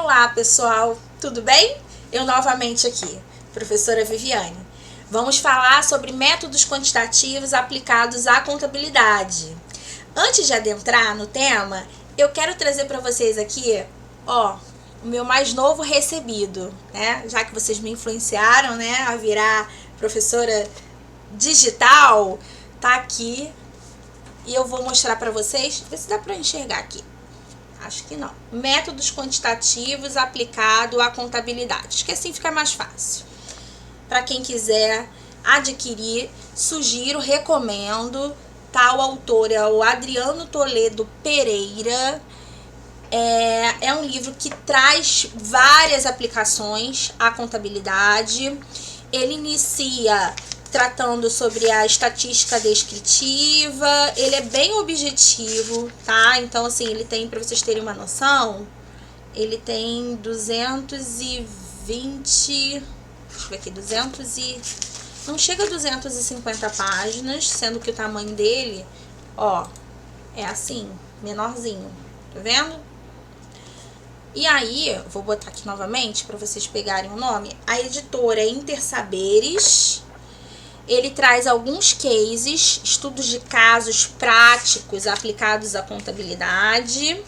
Olá pessoal, tudo bem? Eu novamente aqui, professora Viviane. Vamos falar sobre métodos quantitativos aplicados à contabilidade. Antes de adentrar no tema, eu quero trazer para vocês aqui, o meu mais novo recebido, né? Já que vocês me influenciaram, né, a virar professora digital, tá aqui. E eu vou mostrar para vocês, ver se dá para enxergar aqui. Acho que não. Métodos quantitativos aplicados à contabilidade. Acho que assim fica mais fácil. Para quem quiser adquirir, sugiro, recomendo. Tá? O autor é o Adriano Toledo Pereira. É um livro que traz várias aplicações à contabilidade. Ele inicia tratando sobre a estatística descritiva. Ele é bem objetivo, tá? Então, assim, ele tem, para vocês terem uma noção, ele tem 220, deixa eu ver aqui, não chega a 250 páginas, sendo que o tamanho dele, é assim, menorzinho, tá vendo? E aí, vou botar aqui novamente para vocês pegarem o nome. A editora é Intersaberes. Ele traz alguns cases, estudos de casos práticos aplicados à contabilidade.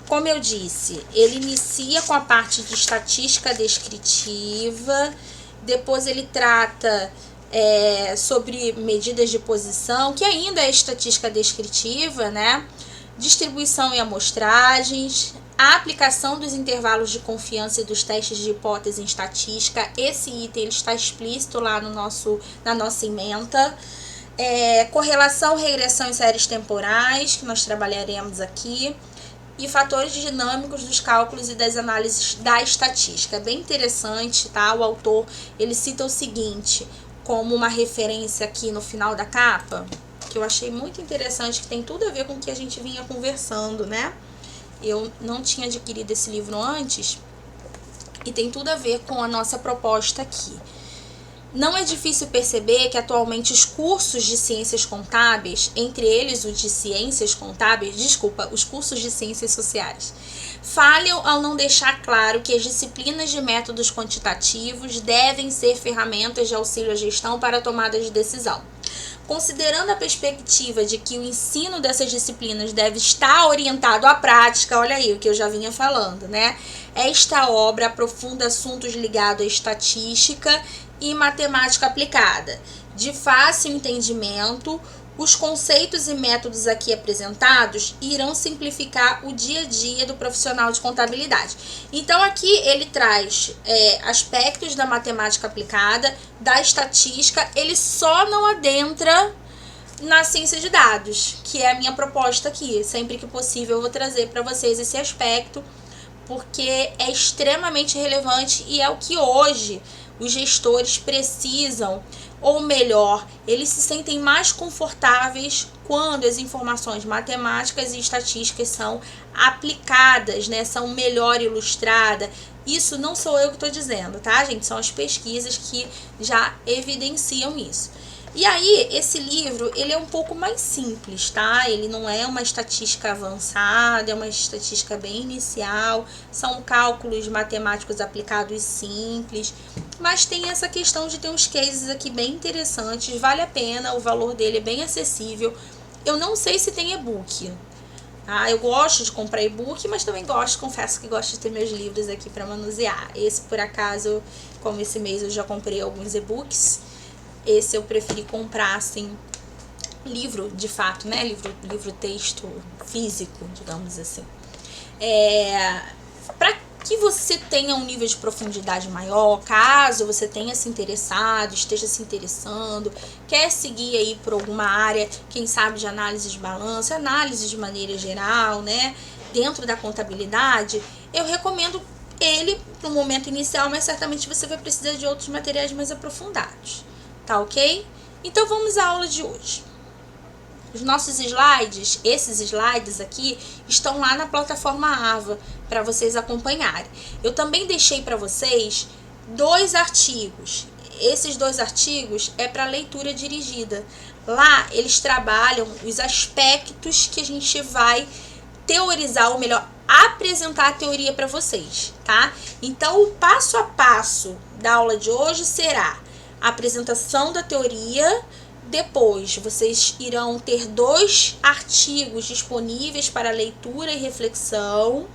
Como eu disse, ele inicia com a parte de estatística descritiva, depois ele trata sobre medidas de posição, que ainda é estatística descritiva, né? Distribuição e amostragens, a aplicação dos intervalos de confiança e dos testes de hipótese em estatística. Esse item ele está explícito lá no na nossa ementa. Correlação, regressão em séries temporais, que nós trabalharemos aqui. E fatores dinâmicos dos cálculos e das análises da estatística. É bem interessante, tá? O autor ele cita o seguinte como uma referência aqui no final da capa, que eu achei muito interessante, que tem tudo a ver com o que a gente vinha conversando, né? Eu não tinha adquirido esse livro antes e tem tudo a ver com a nossa proposta aqui. Não é difícil perceber que atualmente os cursos de ciências contábeis, entre eles os de ciências contábeis, os cursos de ciências sociais, falham ao não deixar claro que as disciplinas de métodos quantitativos devem ser ferramentas de auxílio à gestão para a tomada de decisão. Considerando a perspectiva de que o ensino dessas disciplinas deve estar orientado à prática, olha aí o que eu já vinha falando, né? Esta obra aprofunda assuntos ligados à estatística e matemática aplicada. De fácil entendimento, os conceitos e métodos aqui apresentados irão simplificar o dia a dia do profissional de contabilidade. Então aqui ele traz aspectos da matemática aplicada, da estatística, ele só não adentra na ciência de dados, que é a minha proposta aqui. Sempre que possível eu vou trazer para vocês esse aspecto, porque é extremamente relevante e é o que hoje os gestores precisam, ou melhor, eles se sentem mais confortáveis quando as informações matemáticas e estatísticas são aplicadas, né? São melhor ilustradas. Isso não sou eu que estou dizendo, tá, gente? São as pesquisas que já evidenciam isso. E aí, esse livro, ele é um pouco mais simples, tá? Ele não é uma estatística avançada, é uma estatística bem inicial, são cálculos matemáticos aplicados simples, mas tem essa questão de ter uns cases aqui bem interessantes, vale a pena, o valor dele é bem acessível. Eu não sei se tem e-book, tá? Eu gosto de comprar e-book, mas também confesso que gosto de ter meus livros aqui para manusear. Esse, por acaso, como esse mês eu já comprei alguns e-books, esse eu preferi comprar, assim, livro de fato, né? Livro texto físico, digamos assim. Para que você tenha um nível de profundidade maior, caso você tenha se interessado, esteja se interessando, quer seguir aí por alguma área, quem sabe de análise de balanço, análise de maneira geral, né? Dentro da contabilidade, eu recomendo ele no momento inicial, mas certamente você vai precisar de outros materiais mais aprofundados. Tá ok? Então vamos à aula de hoje. Os nossos slides, esses slides aqui, estão lá na plataforma AVA para vocês acompanharem. Eu também deixei para vocês 2 artigos. Esses 2 artigos é para leitura dirigida. Lá eles trabalham os aspectos que a gente vai teorizar, ou melhor, apresentar a teoria para vocês, tá? Então, o passo a passo da aula de hoje será a apresentação da teoria. Depois, vocês irão ter 2 artigos disponíveis para leitura e reflexão.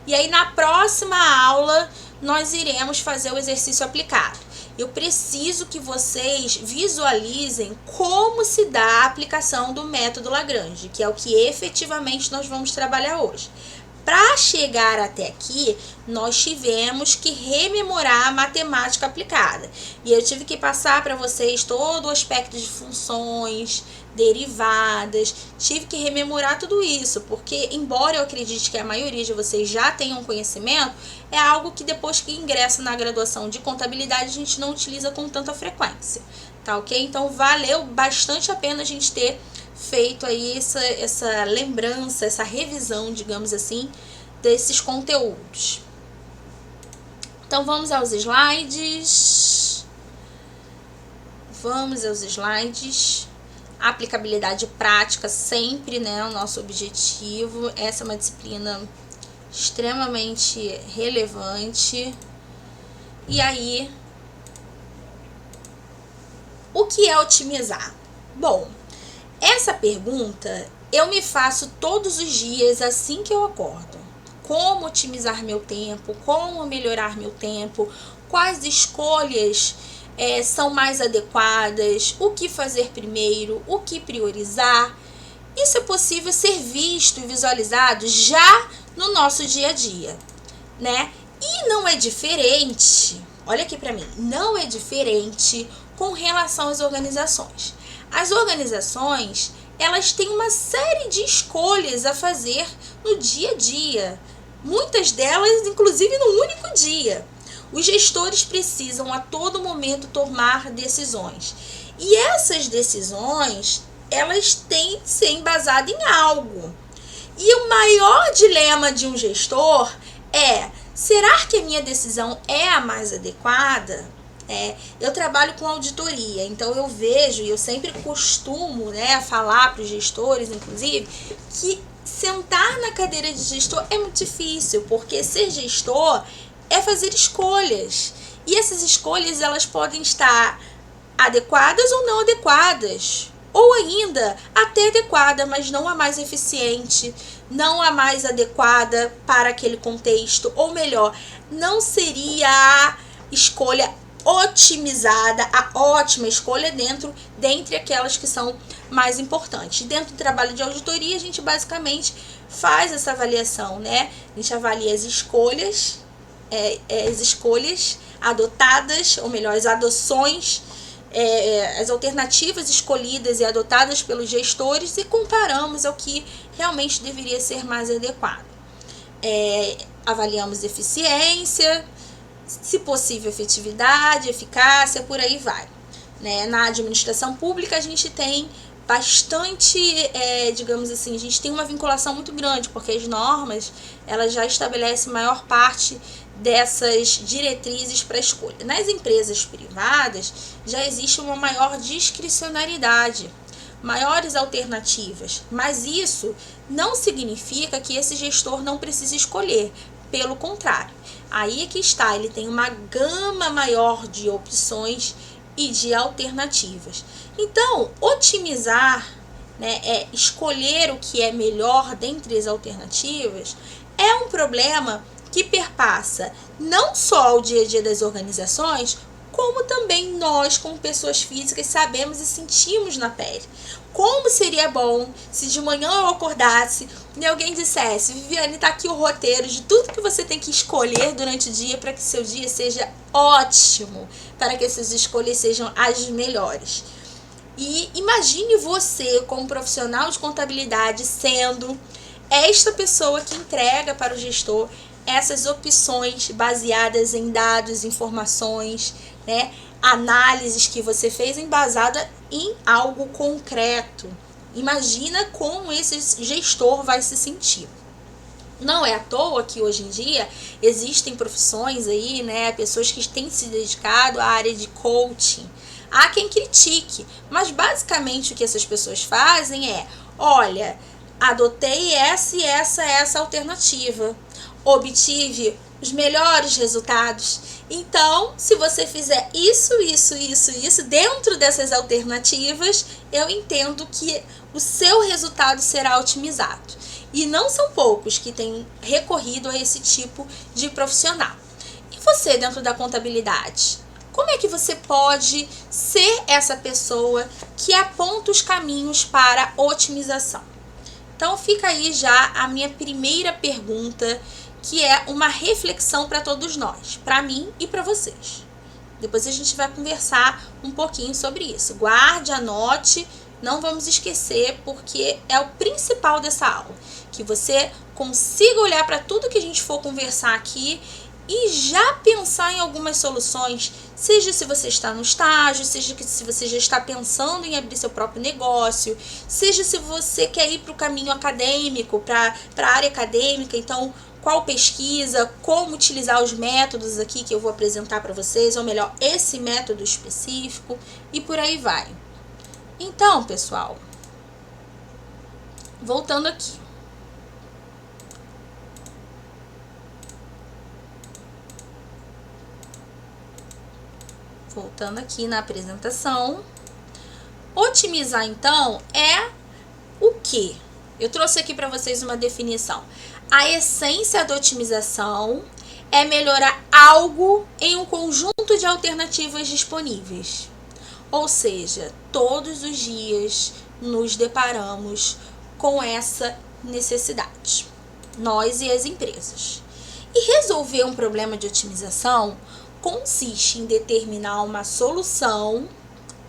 E aí, na próxima aula, nós iremos fazer o exercício aplicado. Eu preciso que vocês visualizem como se dá a aplicação do método Lagrange, que é o que efetivamente nós vamos trabalhar hoje. Para chegar até aqui, nós tivemos que rememorar a matemática aplicada. E eu tive que passar para vocês todo o aspecto de funções, derivadas, tive que rememorar tudo isso, porque embora eu acredite que a maioria de vocês já tenham conhecimento, é algo que depois que ingressa na graduação de contabilidade a gente não utiliza com tanta frequência, tá ok? Então valeu bastante a pena a gente ter feito aí essa lembrança, essa revisão, digamos assim, desses conteúdos. Então vamos aos slides. Aplicabilidade prática sempre, né, o nosso objetivo. Essa é uma disciplina extremamente relevante. E aí, o que é otimizar? Bom, essa pergunta eu me faço todos os dias assim que eu acordo. Como otimizar meu tempo? Como melhorar meu tempo? Quais escolhas são mais adequadas? O que fazer primeiro? O que priorizar? Isso é possível ser visto e visualizado já no nosso dia a dia, né? E não é diferente, olha aqui para mim, não é diferente com relação às organizações. As organizações, elas têm uma série de escolhas a fazer no dia a dia. Muitas delas, inclusive, no único dia. Os gestores precisam a todo momento tomar decisões. E essas decisões, elas têm que ser embasadas em algo. E o maior dilema de um gestor é: será que a minha decisão é a mais adequada? Eu trabalho com auditoria, então eu vejo e eu sempre costumo, né, falar para os gestores, inclusive, que sentar na cadeira de gestor é muito difícil, porque ser gestor é fazer escolhas. E essas escolhas, elas podem estar adequadas ou não adequadas. Ou ainda, até adequada, mas não a mais eficiente, não a mais adequada para aquele contexto. Ou melhor, não seria a escolha otimizada, a ótima escolha dentre aquelas que são mais importantes. Dentro do trabalho de auditoria, a gente basicamente faz essa avaliação, né? A gente avalia as escolhas adotadas, ou melhor, as adoções, as alternativas escolhidas e adotadas pelos gestores e comparamos ao que realmente deveria ser mais adequado. Avaliamos eficiência, se possível efetividade, eficácia, por aí vai. Né? Na administração pública a gente tem bastante, digamos assim, a gente tem uma vinculação muito grande, porque as normas, elas já estabelecem maior parte dessas diretrizes para escolha. Nas empresas privadas já existe uma maior discricionariedade, maiores alternativas, mas isso não significa que esse gestor não precise escolher, pelo contrário. Aí é que está, ele tem uma gama maior de opções e de alternativas. Então, otimizar, né, escolher o que é melhor dentre as alternativas, é um problema que perpassa não só o dia a dia das organizações, como também nós, como pessoas físicas, sabemos e sentimos na pele. Como seria bom se de manhã eu acordasse e alguém dissesse: Viviane, tá aqui o roteiro de tudo que você tem que escolher durante o dia para que seu dia seja ótimo, para que essas escolhas sejam as melhores. E imagine você, como profissional de contabilidade, sendo esta pessoa que entrega para o gestor essas opções baseadas em dados, informações, né, análises que você fez embasada em algo concreto. Imagina como esse gestor vai se sentir. Não é à toa que hoje em dia existem profissões aí, né, pessoas que têm se dedicado à área de coaching. Há quem critique, mas basicamente o que essas pessoas fazem é: olha, adotei essa e essa alternativa, obtive os melhores resultados. Então, se você fizer isso dentro dessas alternativas, eu entendo que o seu resultado será otimizado. E não são poucos que têm recorrido a esse tipo de profissional. E você, dentro da contabilidade? Como é que você pode ser essa pessoa que aponta os caminhos para otimização? Então, fica aí já a minha primeira pergunta, que é uma reflexão para todos nós, para mim e para vocês. Depois a gente vai conversar um pouquinho sobre isso. Guarde, anote, não vamos esquecer, porque é o principal dessa aula. Que você consiga olhar para tudo que a gente for conversar aqui e já pensar em algumas soluções, seja se você está no estágio, seja se você já está pensando em abrir seu próprio negócio, seja se você quer ir para o caminho acadêmico, para a área acadêmica, então qual pesquisa, como utilizar os métodos aqui que eu vou apresentar para vocês, ou melhor, esse método específico, e por aí vai. Então, pessoal, voltando aqui. Voltando aqui na apresentação, otimizar então é o quê? Eu trouxe aqui para vocês uma definição. A essência da otimização é melhorar algo em um conjunto de alternativas disponíveis. Ou seja, todos os dias nos deparamos com essa necessidade, nós e as empresas. E resolver um problema de otimização consiste em determinar uma solução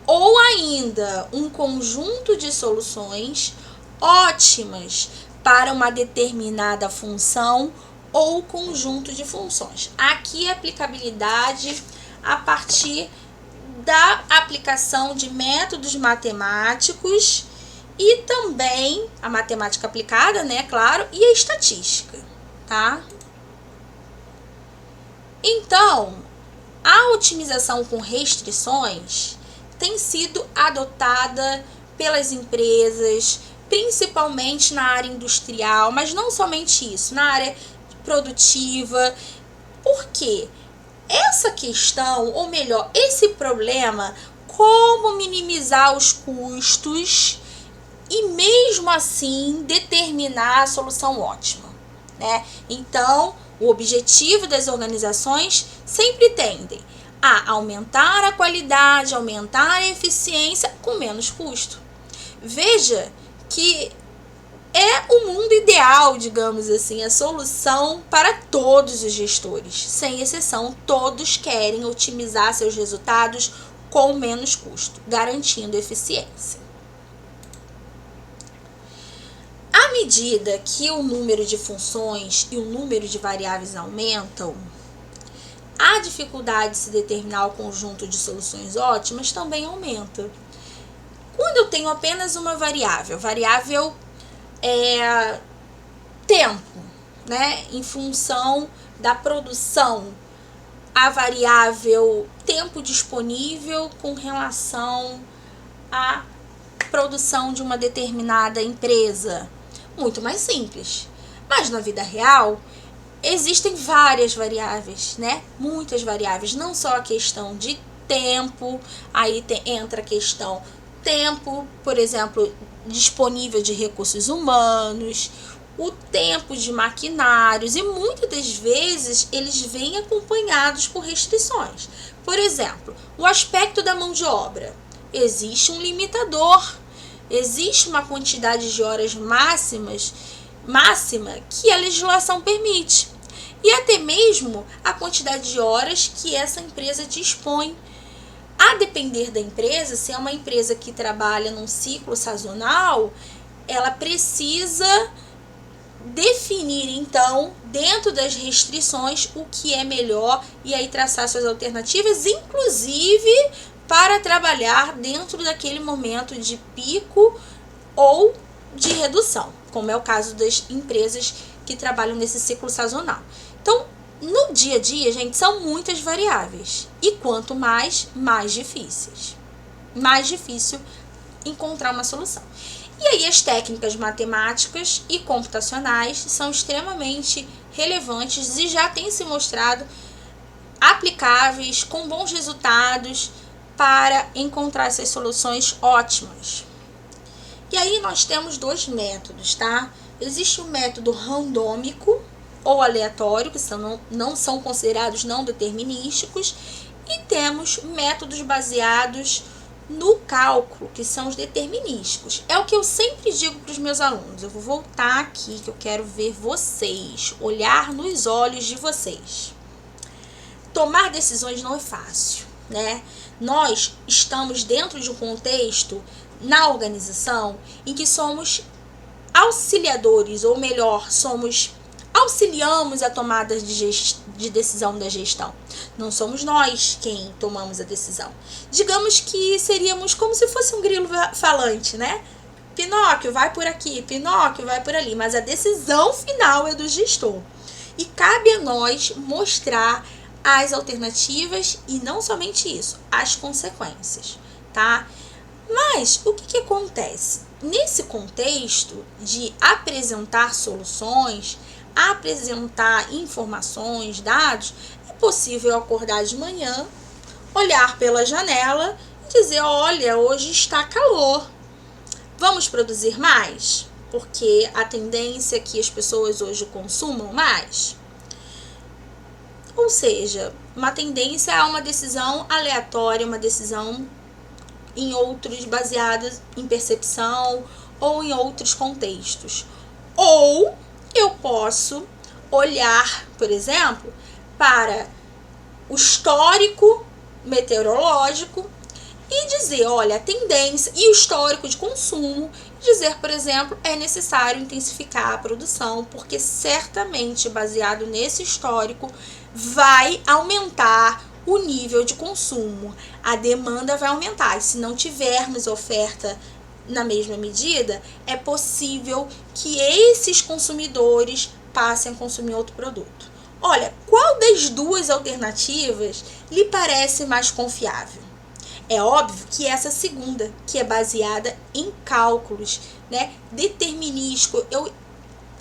ou ainda um conjunto de soluções ótimas para uma determinada função ou conjunto de funções. Aqui a aplicabilidade a partir da aplicação de métodos matemáticos e também a matemática aplicada, né, claro, e a estatística, tá? Então, a otimização com restrições tem sido adotada pelas empresas, principalmente na área industrial, mas não somente isso, na área produtiva. Por quê? Essa questão, ou melhor, esse problema, como minimizar os custos e mesmo assim determinar a solução ótima, né? Então, o objetivo das organizações sempre tendem a aumentar a qualidade, aumentar a eficiência com menos custo. Veja que é o mundo ideal, digamos assim, a solução para todos os gestores. Sem exceção, todos querem otimizar seus resultados com menos custo, garantindo eficiência. À medida que o número de funções e o número de variáveis aumentam, a dificuldade de se determinar o conjunto de soluções ótimas também aumenta. Quando eu tenho apenas uma variável é tempo, né, em função da produção, a variável tempo disponível com relação à produção de uma determinada empresa. Muito mais simples. Mas na vida real, existem várias variáveis, né? Muitas variáveis, não só a questão de tempo, aí entra a questão tempo, por exemplo, disponível de recursos humanos, o tempo de maquinários, e muitas das vezes eles vêm acompanhados por restrições. Por exemplo, o aspecto da mão de obra. Existe um limitador, existe uma quantidade de horas máxima que a legislação permite. E até mesmo a quantidade de horas que essa empresa dispõe. A depender da empresa, se é uma empresa que trabalha num ciclo sazonal, ela precisa definir, então, dentro das restrições, o que é melhor e aí traçar suas alternativas, inclusive para trabalhar dentro daquele momento de pico ou de redução, como é o caso das empresas que trabalham nesse ciclo sazonal. Então, no dia a dia, gente, são muitas variáveis. E quanto mais difíceis. Mais difícil encontrar uma solução. E aí as técnicas matemáticas e computacionais são extremamente relevantes e já têm se mostrado aplicáveis com bons resultados para encontrar essas soluções ótimas. E aí nós temos dois métodos, tá? Existe o método randômico ou aleatório, que não são considerados não determinísticos, e temos métodos baseados no cálculo, que são os determinísticos. É o que eu sempre digo para os meus alunos. Eu vou voltar aqui, que eu quero ver vocês, olhar nos olhos de vocês. Tomar decisões não é fácil, né? Nós estamos dentro de um contexto na organização em que somos auxiliadores, ou melhor, auxiliamos a tomada de decisão da gestão. Não somos nós quem tomamos a decisão. Digamos que seríamos como se fosse um grilo falante, né? Pinóquio, vai por aqui, Pinóquio, vai por ali. Mas a decisão final é do gestor. E cabe a nós mostrar as alternativas e não somente isso, as consequências, tá? Mas o que acontece? Nesse contexto de apresentar soluções, apresentar informações, dados, é possível eu acordar de manhã, olhar pela janela e dizer, olha, hoje está calor, vamos produzir mais? Porque a tendência é que as pessoas hoje consumam mais. Ou seja, uma tendência a uma decisão aleatória, uma decisão em outros baseadas em percepção ou em outros contextos. Ou eu posso olhar, por exemplo, para o histórico meteorológico e dizer, olha, a tendência e o histórico de consumo, dizer, por exemplo, é necessário intensificar a produção, porque certamente baseado nesse histórico vai aumentar o nível de consumo, a demanda vai aumentar, e se não tivermos oferta na mesma medida, é possível que esses consumidores passem a consumir outro produto. Olha, qual das duas alternativas lhe parece mais confiável? É óbvio que essa segunda, que é baseada em cálculos, né, determinístico, eu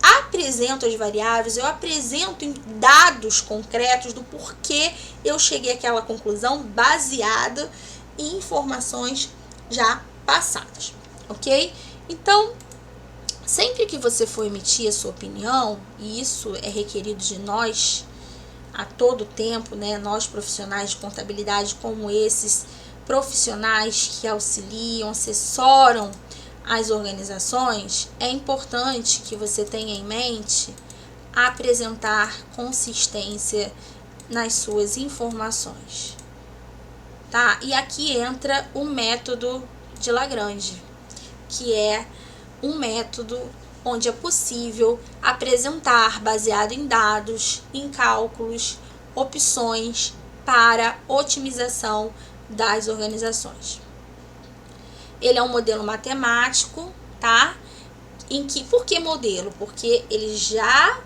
apresento as variáveis, eu apresento dados concretos do porquê eu cheguei àquela conclusão baseada em informações já passadas, ok? Então, sempre que você for emitir a sua opinião, e isso é requerido de nós a todo tempo, né? Nós profissionais de contabilidade, como esses profissionais que auxiliam, assessoram as organizações, é importante que você tenha em mente apresentar consistência nas suas informações, tá? E aqui entra o método de Lagrange, que é um método onde é possível apresentar, baseado em dados, em cálculos, opções para otimização das organizações. Ele é um modelo matemático, tá? Por que modelo? Porque ele já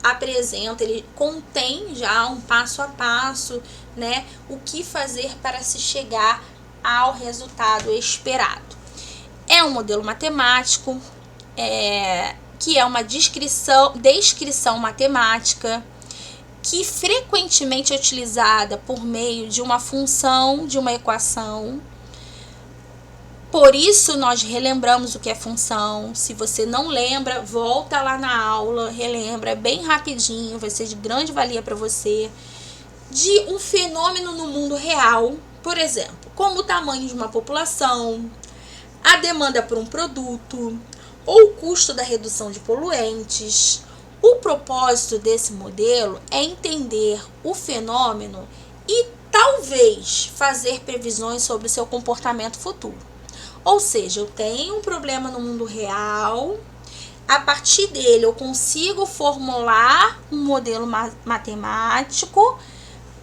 apresenta, ele contém já um passo a passo, né? O que fazer para se chegar ao resultado esperado. É um modelo matemático, que é uma descrição matemática, que frequentemente é utilizada por meio de uma função, de uma equação. Por isso, nós relembramos o que é função. Se você não lembra, volta lá na aula, relembra, é bem rapidinho, vai ser de grande valia para você. De um fenômeno no mundo real, por exemplo, como o tamanho de uma população, a demanda por um produto, ou o custo da redução de poluentes. O propósito desse modelo é entender o fenômeno e talvez fazer previsões sobre o seu comportamento futuro. Ou seja, eu tenho um problema no mundo real, a partir dele eu consigo formular um modelo matemático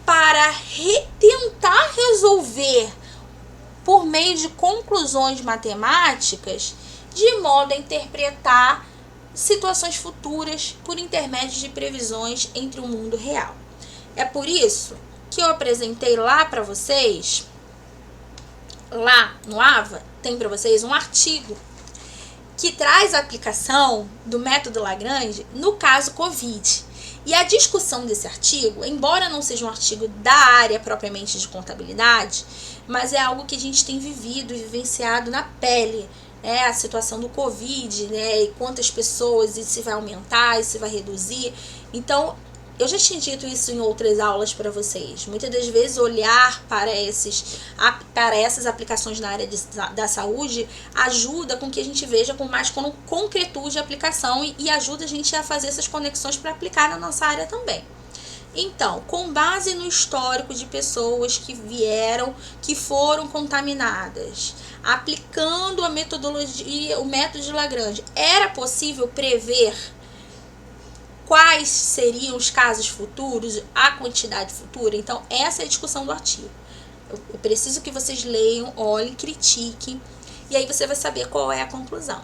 para tentar resolver por meio de conclusões matemáticas, de modo a interpretar situações futuras por intermédio de previsões entre o mundo real. É por isso que eu apresentei lá para vocês, lá no AVA, tem para vocês um artigo que traz a aplicação do método Lagrange no caso COVID. E a discussão desse artigo, embora não seja um artigo da área propriamente de contabilidade, mas é algo que a gente tem vivido e vivenciado na pele, né? A situação do COVID, né? E quantas pessoas, e se vai aumentar, e se vai reduzir. Então, eu já tinha dito isso em outras aulas para vocês. Muitas das vezes olhar para essas aplicações na área da saúde ajuda com que a gente veja com mais concretude a aplicação e ajuda a gente a fazer essas conexões para aplicar na nossa área também. Então, com base no histórico de pessoas que vieram, que foram contaminadas, aplicando a metodologia, o método de Lagrange, era possível prever quais seriam os casos futuros, a quantidade futura? Então, essa é a discussão do artigo. Eu preciso que vocês leiam, olhem, critiquem, e aí você vai saber qual é a conclusão,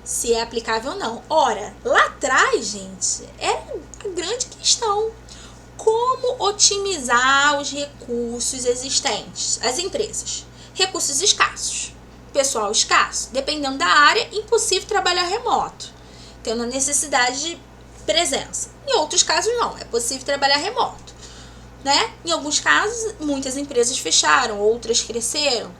se é aplicável ou não. Ora, lá atrás, gente, era a grande questão. Como otimizar os recursos existentes? As empresas. Recursos escassos, pessoal escasso. Dependendo da área, impossível trabalhar remoto, tendo a necessidade de presença. Em outros casos não, é possível trabalhar remoto, né? Em alguns casos, muitas empresas fecharam, outras cresceram.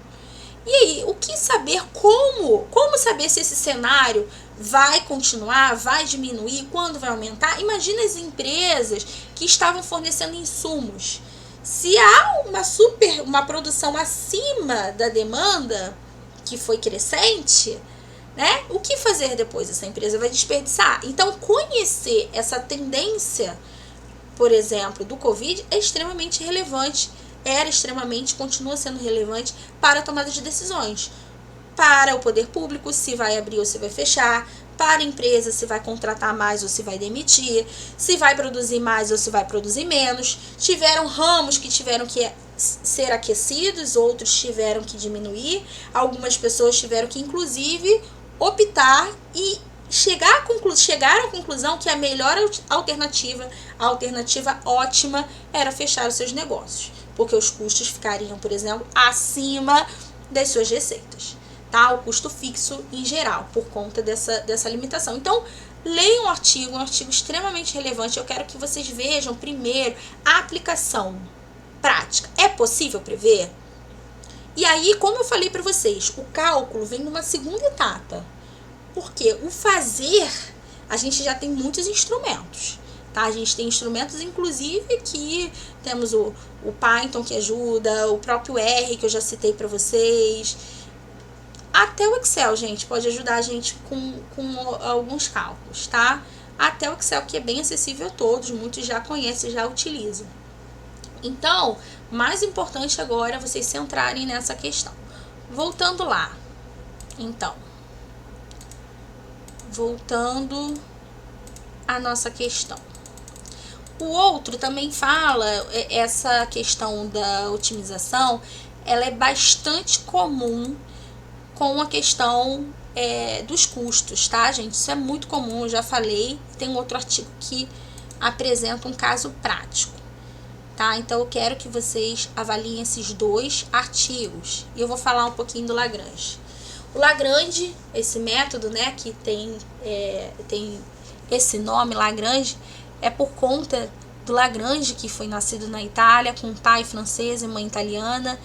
E aí, o que saber, como saber se esse cenário vai continuar, vai diminuir, quando vai aumentar? Imagina as empresas que estavam fornecendo insumos. Se há uma produção acima da demanda, que foi crescente, né? O que fazer depois? Essa empresa vai desperdiçar. Então, conhecer essa tendência, por exemplo, do Covid é extremamente relevante, continua sendo relevante para a tomada de decisões. Para o poder público, se vai abrir ou se vai fechar. Para a empresa, se vai contratar mais ou se vai demitir. Se vai produzir mais ou se vai produzir menos. Tiveram ramos que tiveram que ser aquecidos, outros tiveram que diminuir. Algumas pessoas tiveram que, inclusive, optar e chegaram à conclusão que a melhor alternativa, a alternativa ótima, era fechar os seus negócios, porque os custos ficariam, por exemplo, acima das suas receitas, tá? O custo fixo em geral, por conta dessa limitação. Então, leiam o artigo, é um artigo extremamente relevante. Eu quero que vocês vejam primeiro a aplicação prática. É possível prever? E aí, como eu falei para vocês, o cálculo vem numa segunda etapa. Porque o fazer, a gente já tem muitos instrumentos, tá? A gente tem instrumentos, inclusive, que temos o Python que ajuda, o próprio R que eu já citei para vocês. Até o Excel, gente, pode ajudar a gente com alguns cálculos, tá? Até o Excel, que é bem acessível a todos, muitos já conhecem, já utilizam. Então, mais importante agora é vocês centrarem nessa questão. Voltando lá, então, voltando à nossa questão. O outro também fala, essa questão da otimização, ela é bastante comum com a questão dos custos, tá, gente? Isso é muito comum, eu já falei. Tem um outro artigo que apresenta um caso prático, tá? Então, eu quero que vocês avaliem esses dois artigos. E eu vou falar um pouquinho do Lagrange. O Lagrange, esse método, né, que tem esse nome, Lagrange, é por conta do Lagrange, que foi nascido na Itália, com pai francês e mãe italiana.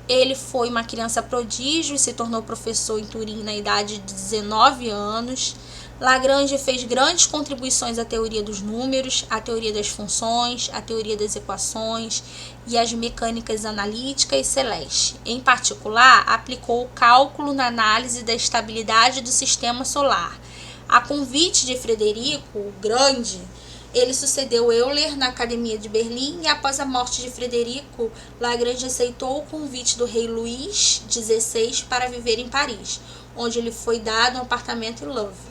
Ele foi uma criança prodígio e se tornou professor em Turim na idade de 19 anos. Lagrange fez grandes contribuições à teoria dos números, à teoria das funções, à teoria das equações e às mecânicas analítica e celeste. Em particular, aplicou o cálculo na análise da estabilidade do sistema solar. A convite de Frederico o Grande, ele sucedeu Euler na Academia de Berlim e após a morte de Frederico, Lagrange aceitou o convite do rei Luís XVI para viver em Paris, onde lhe foi dado um apartamento em Louvre.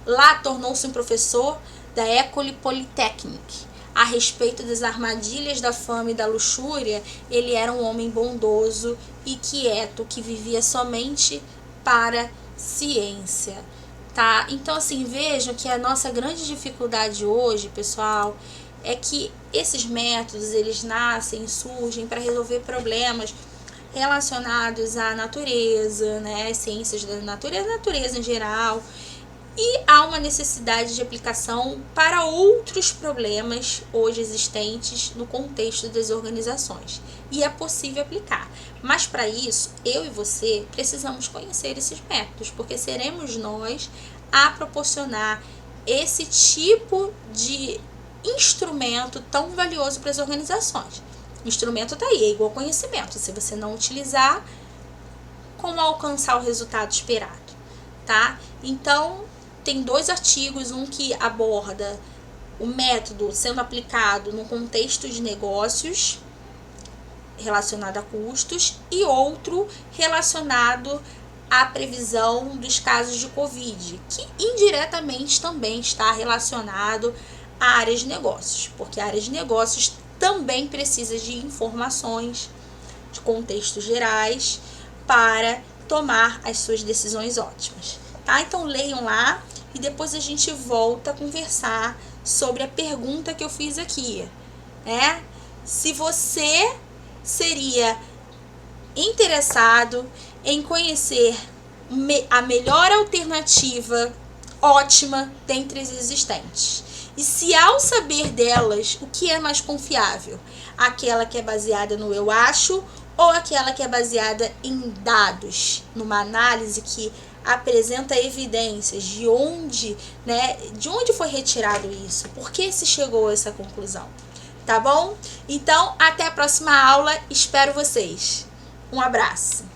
Lá tornou-se um professor da École Polytechnique. A respeito das armadilhas da fama e da luxúria, ele era um homem bondoso e quieto, que vivia somente para ciência, tá? Então, assim, vejam que a nossa grande dificuldade hoje, pessoal, é que esses métodos, eles nascem, surgem para resolver problemas relacionados à natureza, né, as ciências da natureza em geral, e há uma necessidade de aplicação para outros problemas hoje existentes no contexto das organizações. E é possível aplicar. Mas para isso, eu e você precisamos conhecer esses métodos, porque seremos nós a proporcionar esse tipo de instrumento tão valioso para as organizações. O instrumento está aí, é igual conhecimento. Se você não utilizar, como alcançar o resultado esperado, tá? Então, tem 2 artigos, um que aborda o método sendo aplicado no contexto de negócios relacionado a custos e outro relacionado à previsão dos casos de Covid, que indiretamente também está relacionado à área de negócios, porque a área de negócios também precisa de informações de contextos gerais para tomar as suas decisões ótimas, tá? Então leiam lá e depois a gente volta a conversar sobre a pergunta que eu fiz aqui, né? Se você seria interessado em conhecer a melhor alternativa ótima dentre as existentes. E se ao saber delas, o que é mais confiável? Aquela que é baseada no eu acho ou aquela que é baseada em dados, numa análise que apresenta evidências de onde, né, de onde foi retirado isso, por que se chegou a essa conclusão, tá bom? Então, até a próxima aula, espero vocês. Um abraço!